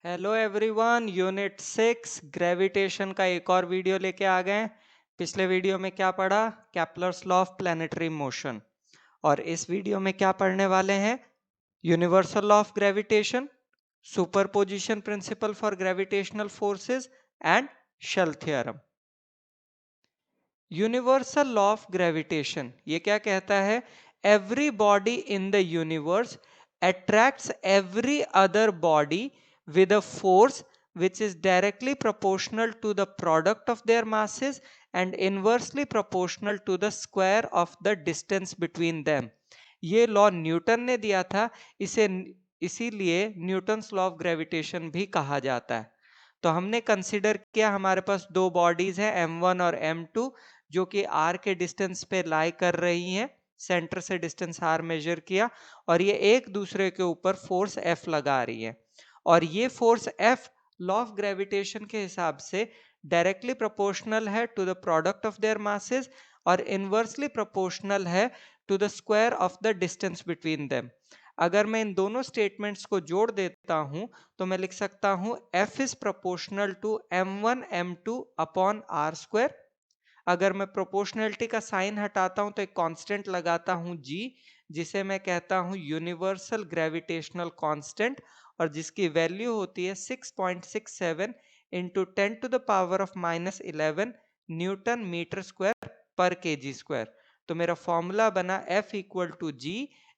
Hello everyone, unit 6 gravitation का एक और वीडियो लेके आ गए। पिछले वीडियो में क्या पढ़ा? Kepler's law of planetary motion. और इस वीडियो में क्या पढ़ने वाले हैं? Universal law of gravitation, superposition principle for gravitational forces and shell theorem. Universal law of gravitation ये क्या कहता है? Every body in the universe attracts every other body with a force which is directly proportional to the product of their masses and inversely proportional to the square of the distance between them। ये law Newton ने दिया था, इसे इसीलिए Newton's law of gravitation भी कहा जाता है। तो हमने कंसिडर किया हमारे पास दो बॉडीज है m1 और m2 जो कि r के डिस्टेंस पे लाई कर रही हैं। सेंटर से डिस्टेंस r मेजर किया और ये एक दूसरे के ऊपर फोर्स F लगा रही है और ये force F law of gravitation के हिसाब से डायरेक्टली प्रोपोर्शनल है to the product of their masses और इनवर्सली प्रोपोर्शनल है to the square of the distance between them. अगर मैं इन दोनों स्टेटमेंट्स को जोड़ देता हूं तो मैं लिख सकता हूं F is proportional to m1 m2 upon r square. अगर मैं प्रोपोर्शनलिटी का साइन हटाता हूं तो एक कांस्टेंट लगाता हूं g, जिसे मैं कहता हूं यूनिवर्सल ग्रेविटेशनल कांस्टेंट और जिसकी वैल्यू होती है 6.67 into 10 to the power of -11 newton metre square पर केजी स्क्वायर। तो मेरा फॉर्मूला बना F equal to G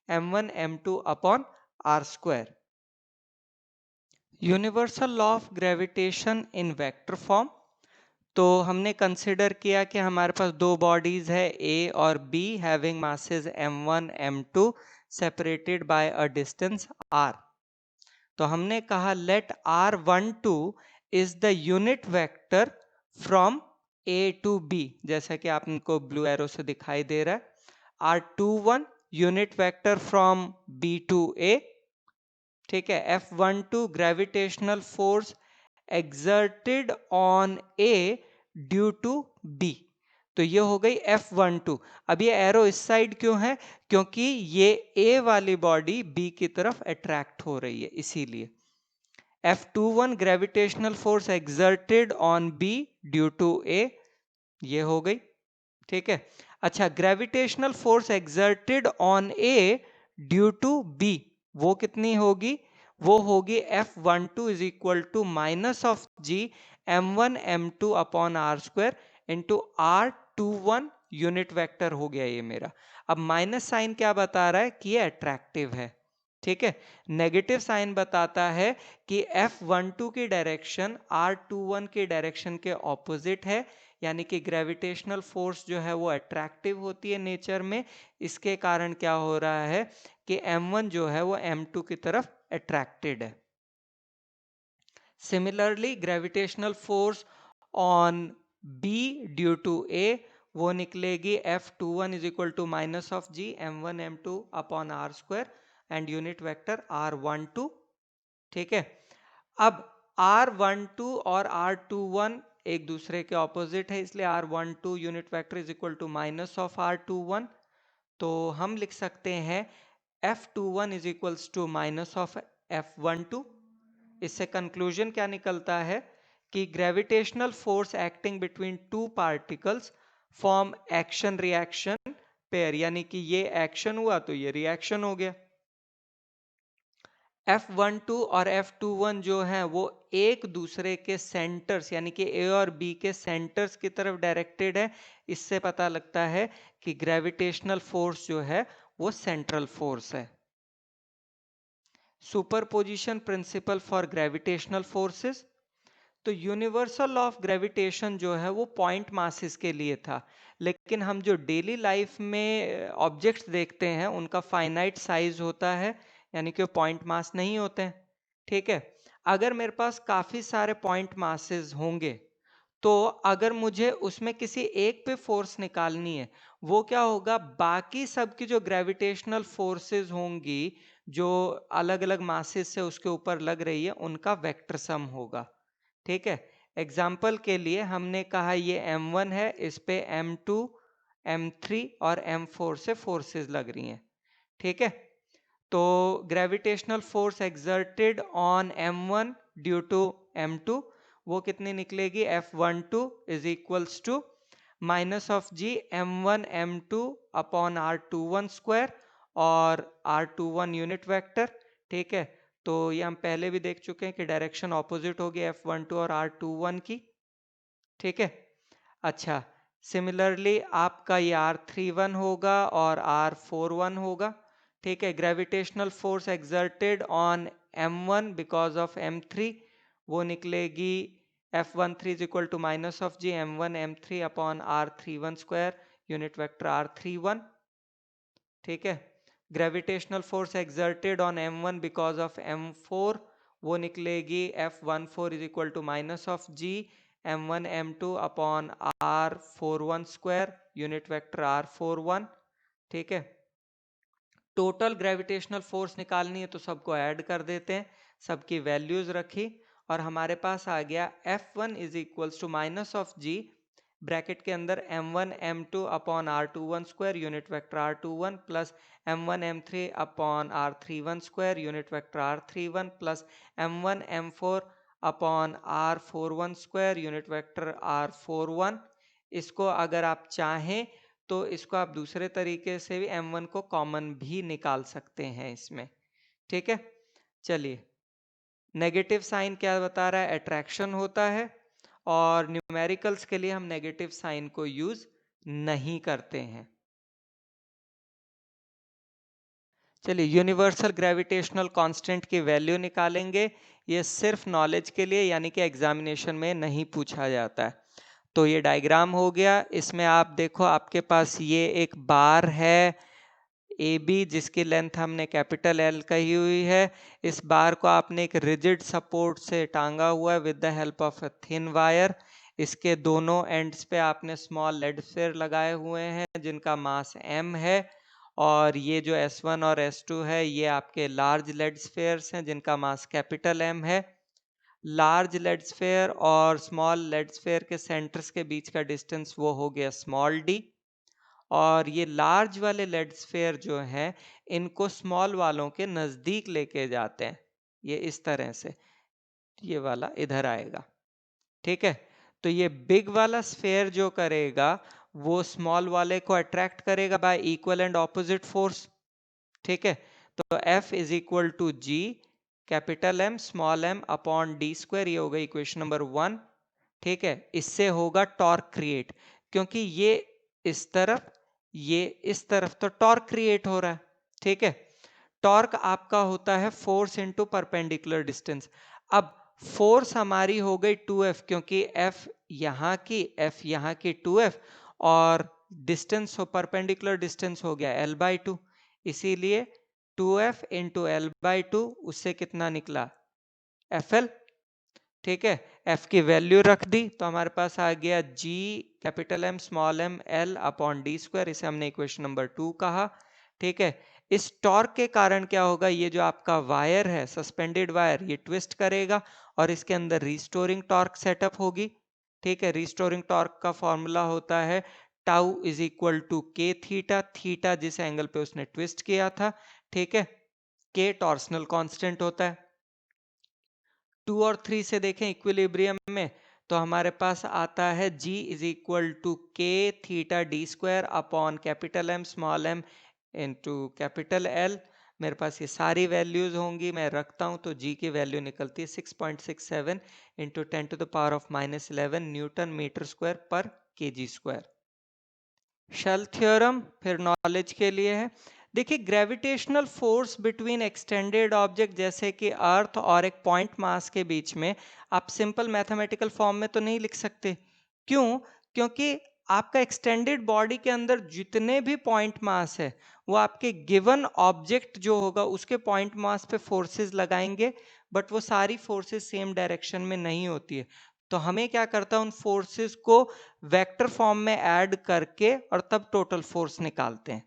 m1 m2 upon r square. Universal law of gravitation in vector form. तो हमने कंसिडर किया कि हमारे पास दो बॉडीज है A और B having masses m1 m2 separated by a distance r। तो हमने कहा let r12 is the unit vector from A to B, जैसा कि आपको ब्लू एरो से दिखाई दे रहा है। r21 unit vector from B to A। ठीक है। F12 gravitational force exerted on A due to B। तो ये हो गई F12। अब ये एरो इस साइड क्यों है? क्योंकि ये A वाली बॉडी B की तरफ अट्रैक्ट हो रही है, इसीलिए। F21 gravitational force exerted on B due to A, ये हो गई। ठीक है। अच्छा, gravitational force exerted on A due to B वो कितनी होगी? वो होगी F12 is equal to minus of G m1 m2 upon r square into r21 unit vector हो गया ये मेरा। अब माइनस साइन क्या बता रहा है? कि ये अट्रैक्टिव है। ठीक है। नेगेटिव साइन बताता है कि F12 की डायरेक्शन R21 की डायरेक्शन के ऑपोजिट है, यानी कि ग्रेविटेशनल फोर्स जो है वो अट्रैक्टिव होती है नेचर में। इसके कारण क्या हो रहा है कि m1 जो है वो m2 की तरफ अट्रैक्टेड है। Similarly gravitational force on B due to A वो निकलेगी F21 is equal to minus of G m1 m2 upon r square and unit vector r12। ठीक है। अब r12 और r21 एक दूसरे के ऑपोजिट है, इसलिए r12 unit vector is equal to minus of r21। तो हम लिख सकते हैं F21 is equals to minus of F12। इससे कंक्लूजन क्या निकलता है कि gravitational force acting between two particles form action reaction pair, यानी कि ये एक्शन हुआ तो ये रिएक्शन हो गया। F12 और F21 जो है वो एक दूसरे के सेंटर्स यानी कि A और B के सेंटर्स की तरफ डायरेक्टेड है। इससे पता लगता है कि ग्रेविटेशनल फोर्स जो है वो सेंट्रल फोर्स है। Superposition principle for gravitational forces. तो यूनिवर्सल लॉ ऑफ ग्रेविटेशन जो है वो पॉइंट मासेस के लिए था, लेकिन हम जो डेली लाइफ में ऑब्जेक्ट्स देखते हैं उनका फाइनाइट साइज होता है, यानी कि पॉइंट मास नहीं होते हैं। ठीक है। अगर मेरे पास काफी सारे पॉइंट मासेस होंगे तो अगर मुझे उसमें किसी एक पे फोर्स निकालनी है, वो क्या होगा? बाकी सब की जो ग्रेविटेशनल फोर्सेस होंगी जो अलग अलग मासेस से उसके ऊपर लग रही है उनका वेक्टर सम होगा। ठीक है। एग्जाम्पल के लिए हमने कहा ये m1 है, इस पे m2 m3 और m4 से फोर्सेस लग रही हैं। ठीक है। तो gravitational force exerted on m1 due to m2, वो कितनी निकलेगी, F12 is equals to minus of G m1 m2 upon r21 square और r21 यूनिट वेक्टर। ठीक है, तो ये हम पहले भी देख चुके हैं कि डायरेक्शन ऑपोजिट होगी F12 और R21 की। ठीक है, अच्छा, सिमिलरली आपका ये R31 होगा और R41 होगा। ठीक है, gravitational force exerted on M1 because of M3, वो निकलेगी F13 is equal to minus of G M1 M3 upon R31 square unit vector R31। ठीक है, gravitational force exerted on M1 because of M4, वो निकलेगी F14 is equal to minus of G M1 M2 upon R41 square unit vector R41। ठीक है, total gravitational force निकालनी है तो सबको ऐड कर देते हैं, सबकी वैल्यूज रखी और हमारे पास आ गया F1 is equals to minus of G bracket के अंदर m1 m2 upon r21 square unit vector r21 plus m1 m3 upon r31 square unit vector r31 plus m1 m4 upon r41 square unit vector r41। इसको अगर आप चाहें तो इसको आप दूसरे तरीके से भी m1 को कॉमन भी निकाल सकते हैं इसमें। ठीक है, चलिए, नेगेटिव साइन क्या बता रहा है, अट्रैक्शन होता है और न्यूमेरिकल्स के लिए हम नेगेटिव साइन को यूज नहीं करते हैं। चलिए, यूनिवर्सल ग्रेविटेशनल कांस्टेंट की वैल्यू निकालेंगे, ये सिर्फ नॉलेज के लिए यानी कि एग्जामिनेशन में नहीं पूछा जाता है। तो ये डायग्राम हो गया, इसमें आप देखो आपके पास ये एक बार है ए बी जिसकी लेंथ हमने कैपिटल एल कही हुई है। इस बार को आपने एक रिजिड सपोर्ट से टांगा हुआ है with the help of a thin wire. इसके दोनों एंड्स पे आपने स्मॉल लेड स्फीयर लगाए हुए हैं जिनका मास m है और ये जो S1 और S2 है ये आपके लार्ज लेड स्फीयर्स हैं जिनका मास कैपिटल M है। लार्ज लेड स्फीयर और स्मॉल लेड स्फीयर के सेंटर्स के बीच का डिस्टेंस वो हो गया स्मॉल d और ये लार्ज वाले लेड स्फीयर जो हैं इनको स्मॉल वालों के नजदीक लेके जाते हैं, ये इस तरह से, ये वाला इधर आएगा। ठीक है, तो ये बिग वाला स्फीयर जो करेगा वो स्मॉल वाले को अट्रैक्ट करेगा by equal and opposite force. ठीक है, तो F is equal to G capital M small m upon D square, ये होगा इक्वेशन नंबर 1। ठीक है, इससे होगा टॉर्क क्रिएट, क्योंकि ये इस तरफ ये इस तरफ तो टॉर्क क्रिएट हो रहा है। ठीक है, टॉर्क आपका होता है फोर्स इनटू परपेंडिकुलर डिस्टेंस। अब फोर्स हमारी हो गई 2F क्योंकि F यहाँ की 2F और डिस्टेंस हो परपेंडिकुलर डिस्टेंस हो गया L/2, इसीलिए 2F इंटू L/2 उससे कितना निकला FL। ठीक है, F की वैल्यू रख दी तो हमारे पास आ गया G capital M small m L upon D square, इसे हमने इक्वेशन नंबर 2 कहा। ठीक है, इस टॉर्क के कारण क्या होगा, ये जो आपका वायर है सस्पेंडेड वायर ये ट्विस्ट करेगा और इसके अंदर रिस्टोरिंग टॉर्क सेटअप होगी। ठीक है, रिस्टोरिंग टॉर्क का फॉर्मूला होता है टाउ इज इक्वल टू के थीटा, थीटा जिस एंगल पे उसने ट्विस्ट किया था। ठीक है, के टॉर्सनल कांस्टेंट होता है। 2 और 3 से देखें इक्विलिब्रियम में तो हमारे पास आता है G इज इक्वल टू के theta D square upon capital M small m into capital L। मेरे पास ये सारी वैल्यूज होंगी, मैं रखता हूं तो G की वैल्यू निकलती है 6.67 into 10 to the power of -11 newton metre square पर केजी स्क्वायर। शेल थ्योरम फिर नॉलेज के लिए है। देखिए, gravitational force between extended object जैसे कि अर्थ और एक पॉइंट मास के बीच में आप सिंपल मैथमेटिकल फॉर्म में तो नहीं लिख सकते। क्यों? क्योंकि आपका एक्सटेंडेड बॉडी के अंदर जितने भी पॉइंट मास है वो आपके गिवन ऑब्जेक्ट जो होगा उसके पॉइंट मास पे फोर्सेस लगाएंगे, बट वो सारी फोर्सेस सेम डायरेक्शन में नहीं होती है। तो हमें क्या करता है, उन फोर्सेस को वेक्टर फॉर्म में ऐड करके और तब टोटल फोर्स निकालते हैं।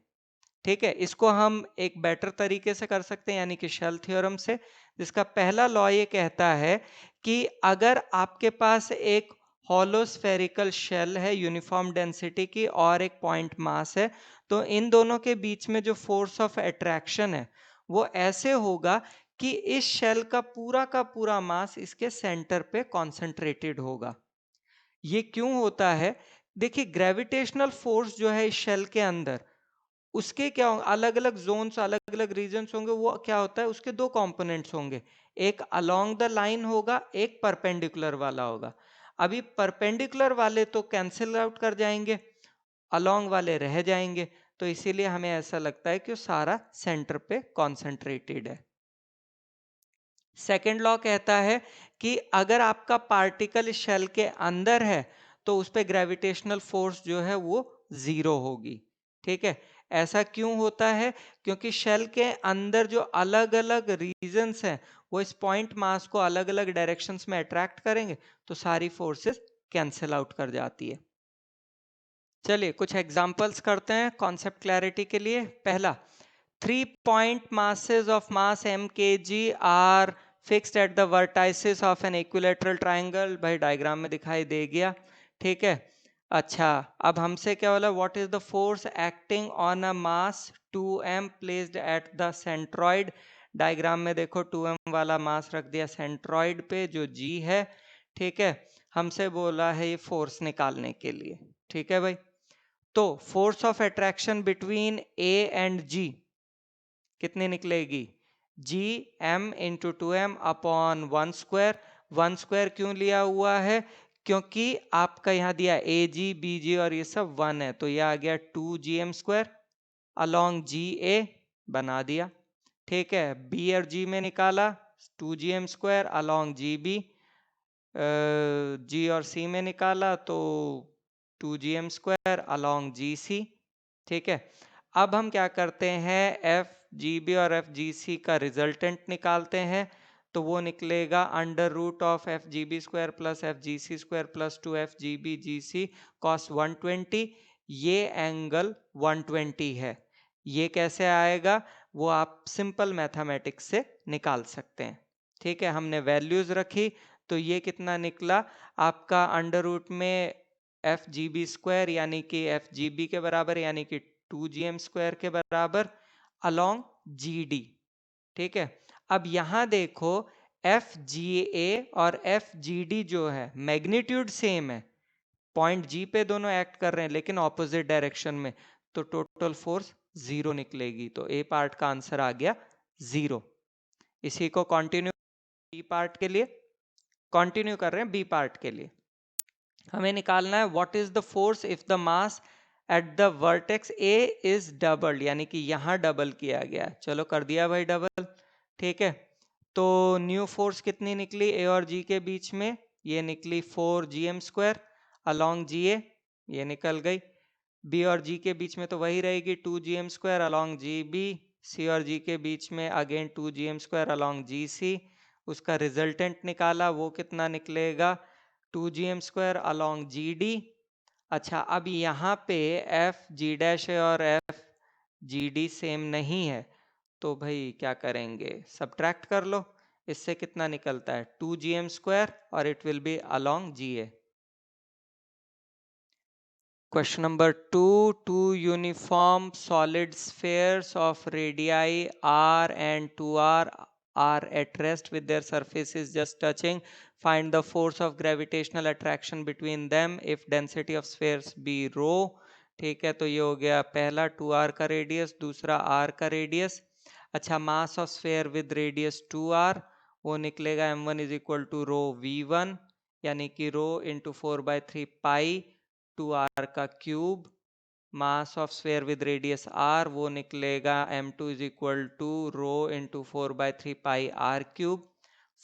ठीक है, इसको हम एक बेटर तरीके से कर सकते हैं यानी कि शेल थ्योरम से, जिसका पहला लॉ ये कहता है कि अगर आपके पास एक हॉलो स्फेरिकल शेल है यूनिफॉर्म डेंसिटी की और एक पॉइंट मास है तो इन दोनों के बीच में जो फोर्स ऑफ अट्रैक्शन है वो ऐसे होगा कि इस शेल का पूरा मास इसके सेंटर पे कॉन्सेंट्रेटेड होगा। ये क्यों होता है? देखिए, ग्रेविटेशनल फोर्स जो है इस शेल के अंदर, उसके क्या अलग अलग जोन्स, अलग अलग रीजन्स होंगे। वो क्या होता है, उसके दो कंपोनेंट्स होंगे, एक अलोंग द लाइन होगा, एक परपेंडिकुलर वाला होगा। अभी परपेंडिकुलर वाले तो कैंसिल आउट कर जाएंगे, अलोंग वाले रह जाएंगे, तो इसीलिए हमें ऐसा लगता है कि वो सारा सेंटर पे कॉन्सेंट्रेटेड है। सेकेंड लॉ कहता है कि अगर आपका पार्टिकल शेल के अंदर है तो उस पर ग्रेविटेशनल फोर्स जो है वो जीरो होगी। ठीक है, ऐसा क्यों होता है? क्योंकि शेल के अंदर जो अलग अलग रीजन्स हैं वो इस पॉइंट मास को अलग अलग डायरेक्शंस में अट्रैक्ट करेंगे, तो सारी फोर्सेस कैंसिल आउट कर जाती है। चलिए कुछ एग्जांपल्स करते हैं कॉन्सेप्ट क्लैरिटी के लिए। पहला, 3 point masses of mass m kg are fixed at the vertices of an equilateral triangle। भाई डायग्राम में दिखाई दे गया, ठीक है। अच्छा, अब हमसे क्या बोला, what is the force acting on a mass 2m placed at the centroid. Diagram में देखो 2m वाला मास रख दिया सेंट्रॉइड पे जो g है, ठीक है। हमसे बोला है ये फोर्स निकालने के लिए, ठीक है भाई। तो force of attraction between a and g कितनी निकलेगी? G M into two M upon 1 square. 1 square क्यों लिया हुआ है? क्योंकि आपका यहाँ दिया ए जी बी जी और ये सब 1 है, तो ये आ गया 2 GM स्क्वायर अलॉन्ग जी ए बना दिया, ठीक है। बी और जी में निकाला 2 GM square along G B, G और सी में निकाला तो 2 GM square along G C, ठीक है। अब हम क्या करते हैं, एफ जी बी और एफ जी सी का रिजल्टेंट निकालते हैं, तो वो निकलेगा under root of F G B square plus F G C square plus 2 FGB GC cos 120। ये एंगल 120 है। ये कैसे आएगा वो आप सिंपल मैथमेटिक्स से निकाल सकते हैं, ठीक है। हमने वैल्यूज रखी तो ये कितना निकला आपका, अंडर रूट में एफ जी बी स्क्वायर यानी कि एफ जी बी के बराबर यानी कि 2 GM स्क्वायर के बराबर अलॉन्ग जी डी, ठीक है। अब यहां देखो एफ जी ए और एफ जी डी जो है मैग्नीट्यूड सेम है, पॉइंट जी पे दोनों एक्ट कर रहे हैं लेकिन ऑपोजिट डायरेक्शन में, तो टोटल फोर्स जीरो निकलेगी। तो ए पार्ट का आंसर आ गया जीरो। इसी को कंटिन्यू बी पार्ट के लिए कंटिन्यू कर रहे हैं। बी पार्ट के लिए हमें निकालना है what is the force if the mass at the vertex A is double, यानी कि यहां डबल किया गया। चलो कर दिया भाई डबल, ठीक है। तो न्यू फोर्स कितनी निकली ए और जी के बीच में? ये निकली 4 GM स्क्वायर अलॉन्ग जी ए, ये निकल गई। बी और जी के बीच में तो वही रहेगी 2 GM square along G B. C और जी के बीच में again 2 GM square along G C. उसका रिजल्टेंट निकाला, वो कितना निकलेगा 2 GM square along G D. अच्छा, अब यहाँ पे एफ जी डैश है और एफ जी डी सेम नहीं है, तो भाई क्या करेंगे, सब्ट्रैक्ट कर लो। इससे कितना निकलता है 2 GM स्क्वायर और it will be along G A. Question number 2. Two uniform solid spheres of radii r and 2r are at rest with their surfaces just touching. Find the force of gravitational attraction between them if density of spheres be rho. ठीक है, तो ये हो गया पहला 2r का radius, दूसरा r का रेडियस। अच्छा, मास of sphere with radius 2r, वो निकलेगा m1 is equal to row v1, यानी कि रो इंटू 4/3 पाई 2r का cube. Mass of sphere with radius r, वो निकलेगा m2 is equal to rho into 4/3 pi r cube.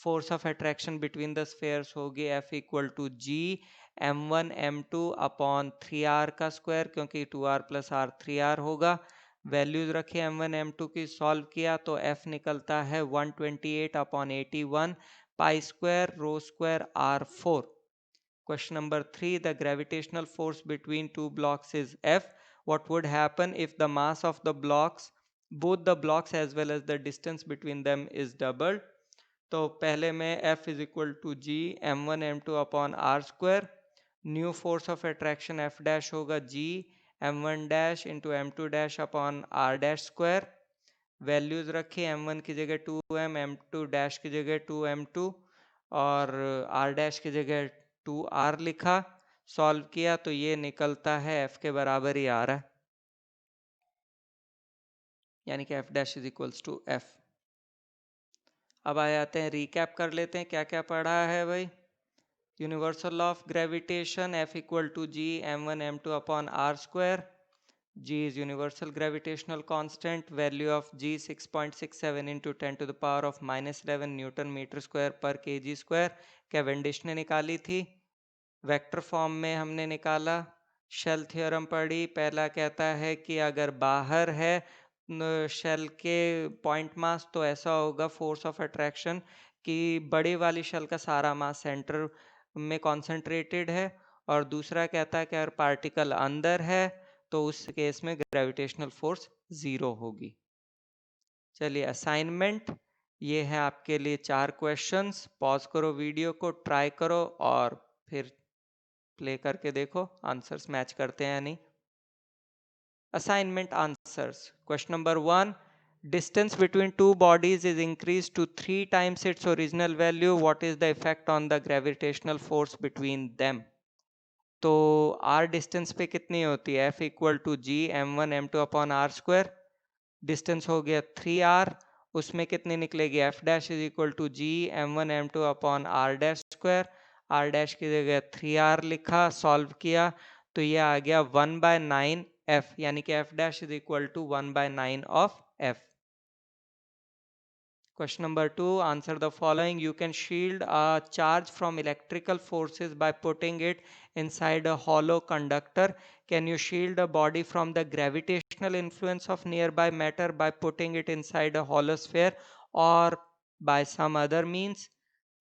Force of attraction between the spheres होगी F equal to G m1 m2 upon 3r का square, क्योंकि 2r plus r 3r होगा। Values रखे m1 m2 की, solve किया तो F निकलता है 128 upon 81 pi square rho square r4। Question number 3. The gravitational force between two blocks is F. What would happen if the mass of the blocks, both the blocks as well as the distance between them is doubled? तो पहले में F is equal to G m1 m2 upon r square. New force of attraction F dash होगा G m1 dash into m2 dash upon r dash square. Values रखी, m1 की जगह 2m, m2 dash की जगह 2m2 और r dash की जगह 2r लिखा, सॉल्व किया तो ये निकलता है f के बराबर ही आ रहा है, यानी कि f dash is equals to f। अब आ जाते हैं, रिकैप कर लेते हैं क्या क्या पढ़ा है भाई। Universal of gravitation F equal to G m1 m2 upon r square. G is universal gravitational constant. Value of G 6.67 into 10 to the power of minus 11 Newton meter square per kg square। Cavendish ने निकाली थी। Vector form में हमने निकाला। Shell theorem पढ़ी। पहला कहता है कि अगर बाहर है शेल के पॉइंट मास तो ऐसा होगा फोर्स ऑफ अट्रैक्शन कि बड़ी वाली शेल का सारा मास सेंटर में कॉन्सेंट्रेटेड है, और दूसरा कहता है कि अगर पार्टिकल अंदर है तो उस केस में ग्रेविटेशनल फोर्स 0 होगी। चलिए असाइनमेंट, ये है आपके लिए 4 क्वेश्चंस। पॉज करो वीडियो को, ट्राई करो और फिर प्ले करके देखो आंसर्स मैच करते हैं या नहीं। Assignment answers. Question number 1. Distance between two bodies is increased to 3 times its original value. What is the effect on the gravitational force between them? तो r डिस्टेंस पे कितनी होती है? F equal to G m1 m2 upon R square. Distance हो गया 3r, उसमें कितनी निकलेगी? F dash is equal to G m1 m2 upon R dash square. r dash की जगह 3r लिखा, सॉल्व किया तो ये आ गया 1/9 f, यानी कि F dash is equal to 1/9 of f। Question number 2. Answer the following. You can shield a charge from electrical forces by putting it inside a hollow conductor. Can you shield a body from the gravitational influence of nearby matter by putting it inside a hollow sphere or by some other means?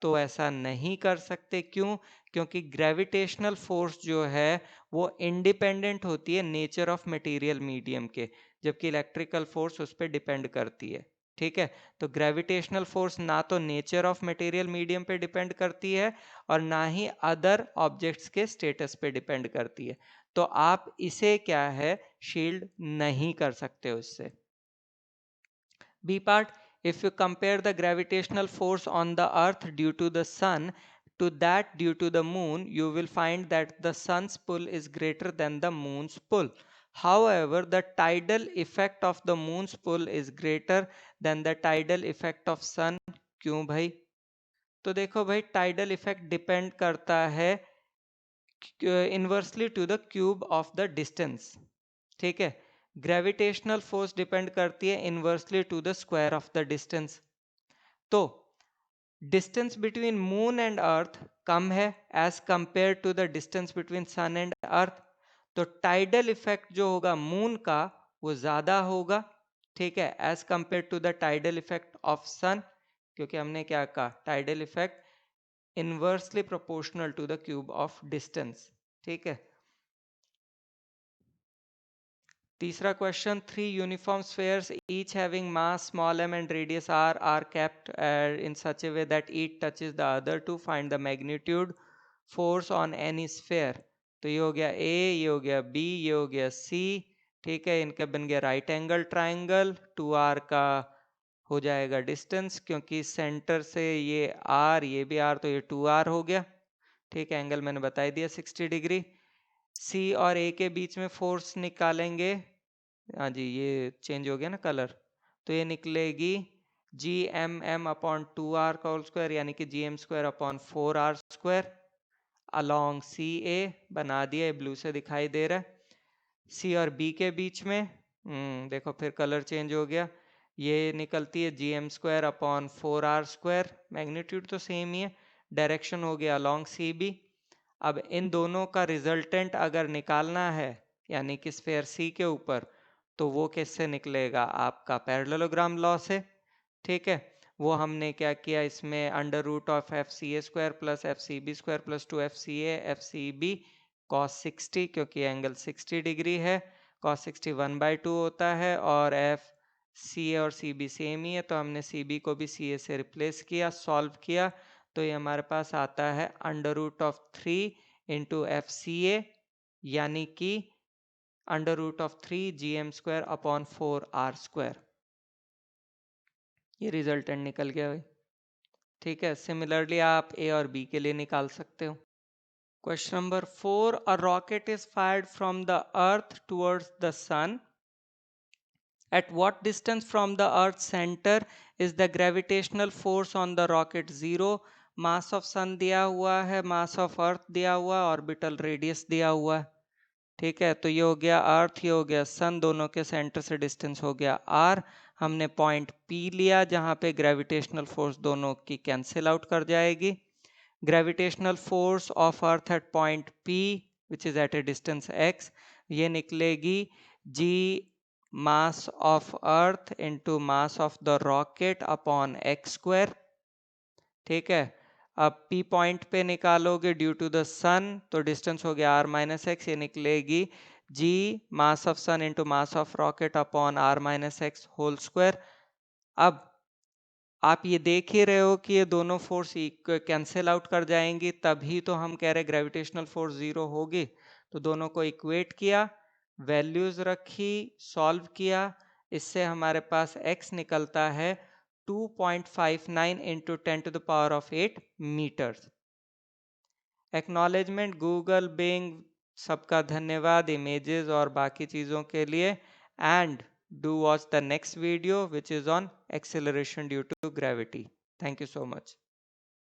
तो ऐसा नहीं कर सकते। क्यों? क्योंकि gravitational force जो है वो इंडिपेंडेंट होती है नेचर ऑफ मटेरियल मीडियम के, जबकि इलेक्ट्रिकल फोर्स उस पर डिपेंड करती है। ठीक है, तो ग्रेविटेशनल फोर्स ना तो नेचर ऑफ मटेरियल मीडियम पे डिपेंड करती है और ना ही अदर ऑब्जेक्ट्स के स्टेटस पे डिपेंड करती है, तो आप इसे क्या है शील्ड नहीं कर सकते उससे। B part, if you compare the gravitational force on the earth due to the sun to that due to the moon, you will find that the sun's pull is greater than the moon's pull. However, the tidal effect of the moon's pull is greater than the tidal effect of sun. क्यों भाई? तो देखो भाई, tidal effect depend करता है inversely to the cube of the distance. ठीक है, gravitational force depend करती है inversely to the square of the distance. तो distance between moon and earth कम है as compare to the distance between sun and earth, तो tidal effect जो होगा मून का वो ज्यादा होगा। ठीक है, as compare to the tidal effect of sun, क्योंकि हमने क्या कहा, tidal effect inversely proportional to the cube of distance. ठीक है, तीसरा question, 3 uniform spheres each having mass small m and radius r are kept in such a way that each touches the other to find the magnitude force on any sphere. तो ये हो गया A, ये हो गया B, ये हो गया C। ठीक है, इनका बन गया राइट एंगल ट्राइंगल। 2r का हो जाएगा डिस्टेंस, क्योंकि सेंटर से ये r, ये भी r, तो ये 2r हो गया। ठीक है, एंगल मैंने बता दिया 60 डिग्री। C और A के बीच में फोर्स निकालेंगे। हाँ जी, ये चेंज हो गया ना कलर, तो ये निकलेगी G M M upon 2r का होल स्क्वायर, यानी कि G M square upon 4r square along C A बना दिया, ब्लू से दिखाई दे रहा है। सी और बी के बीच में देखो फिर कलर चेंज हो गया, ये निकलती है G M square upon 4r square. Magnitude तो सेम ही है, डायरेक्शन हो गया अलॉन्ग सी बी। अब इन दोनों का रिजल्टेंट अगर निकालना है, यानी कि स्फेयर सी के ऊपर, तो वो किससे निकलेगा? आपका पैरेललोग्राम लॉ से। ठीक है, वो हमने क्या किया, इसमें under root of F C A square plus F C B square plus 2 cos 60, क्योंकि एंगल 60 डिग्री है, कॉस 60 1/2 होता है, और एफ सी ए और सी बी सेम ही है, तो हमने सी बी को भी सी ए से रिप्लेस किया, सॉल्व किया, तो ये हमारे पास आता है under root of 3 into F C A, यानी कि under root of 3 G M square upon 4r square. ये रिजल्टेंट निकल गया भाई। ठीक है, सिमिलरली आप ए और बी के लिए निकाल सकते हो। Question number 4, a rocket is fired from the earth towards the sun. At what distance from the Earth's center is the gravitational force on the rocket? 0, mass of sun दिया हुआ है, मास ऑफ अर्थ दिया हुआ है, ऑर्बिटल रेडियस दिया हुआ है। ठीक है, तो ये हो गया अर्थ, ये हो गया सन, दोनों के सेंटर से डिस्टेंस हो गया आर। हमने पॉइंट पी लिया जहाँ पे ग्रेविटेशनल फोर्स दोनों की कैंसिल आउट कर जाएगी। Gravitational force of earth at point P which is at a distance X, ये निकलेगी G mass of earth into mass of the rocket upon X square. ठीक है, अब पी पॉइंट पे निकालोगे ड्यू टू द सन, तो डिस्टेंस हो गया आर माइनस एक्स, ये निकलेगी G mass of sun into mass of rocket upon R minus X whole square. अब आप ये देख ही रहे हो कि ये दोनों फोर्स कैंसिल आउट कर जाएंगी, तभी तो हम कह रहे ग्रेविटेशनल फोर्स जीरो होगी। तो दोनों को इक्वेट किया, वैल्यूज रखी, सॉल्व किया, इससे हमारे पास x निकलता है 2.59 इंटू 10⁸ मीटर्स। एक्नॉलेजमेंट गूगल, बिंग, सबका धन्यवाद इमेजेस और बाकी चीज़ों के लिए। And do watch the next video which is on acceleration due to gravity. Thank you so much.